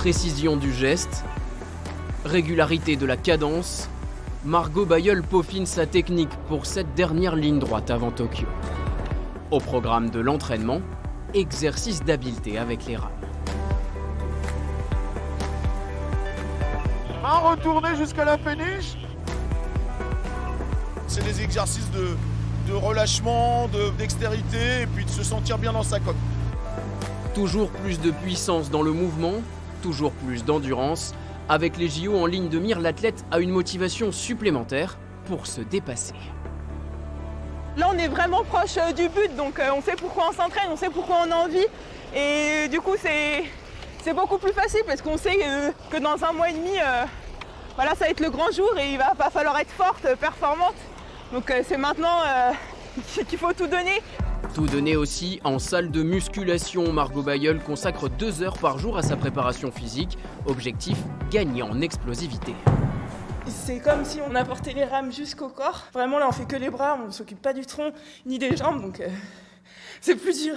Précision du geste, régularité de la cadence, Margot Bailleul peaufine sa technique pour cette dernière ligne droite avant Tokyo. Au programme de l'entraînement, exercice d'habileté avec les rames. Main retournée jusqu'à la finish. C'est des exercices de relâchement, de dextérité et puis de se sentir bien dans sa coque. Toujours plus de puissance dans le mouvement, toujours plus d'endurance. Avec les JO en ligne de mire, l'athlète a une motivation supplémentaire pour se dépasser. Là, on est vraiment proche du but, donc on sait pourquoi on s'entraîne, on sait pourquoi on a envie. Et du coup, c'est beaucoup plus facile parce qu'on sait que dans un mois et demi, voilà, ça va être le grand jour et il va falloir être forte, performante. Donc c'est maintenant qu'il faut tout donner. Tout donner aussi en salle de musculation. Margot Bailleul consacre 2 heures par jour à sa préparation physique. Objectif, gagner en explosivité. C'est comme si on apportait les rames jusqu'au corps. Vraiment là on fait que les bras, on ne s'occupe pas du tronc ni des jambes, donc c'est plus dur.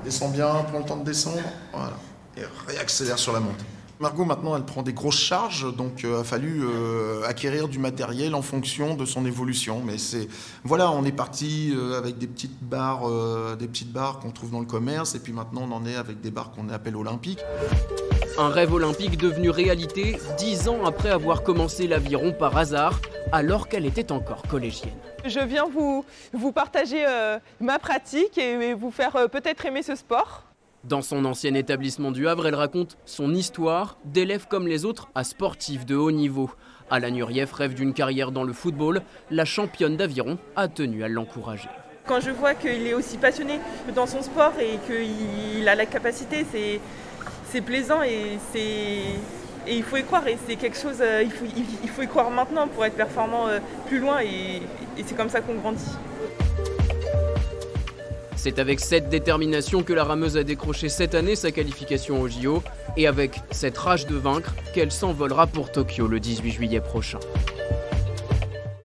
Descends bien, prends le temps de descendre, voilà, et réaccélère sur la montée. Margot maintenant elle prend des grosses charges, donc il a fallu acquérir du matériel en fonction de son évolution. Mais voilà, on est parti avec des petites barres qu'on trouve dans le commerce, et puis maintenant on en est avec des barres qu'on appelle olympiques. Un rêve olympique devenu réalité 10 ans après avoir commencé l'aviron par hasard, alors qu'elle était encore collégienne. Je viens vous partager ma pratique et vous faire peut-être aimer ce sport. Dans son ancien établissement du Havre, elle raconte son histoire d'élève comme les autres à sportif de haut niveau. Alain Nurieff rêve d'une carrière dans le football. La championne d'aviron a tenu à l'encourager. Quand je vois qu'il est aussi passionné dans son sport et qu'il a la capacité, c'est plaisant et il faut y croire. Et c'est quelque chose, il faut y croire maintenant pour être performant plus loin et c'est comme ça qu'on grandit. C'est avec cette détermination que la rameuse a décroché cette année sa qualification au JO et avec cette rage de vaincre qu'elle s'envolera pour Tokyo le 18 juillet prochain.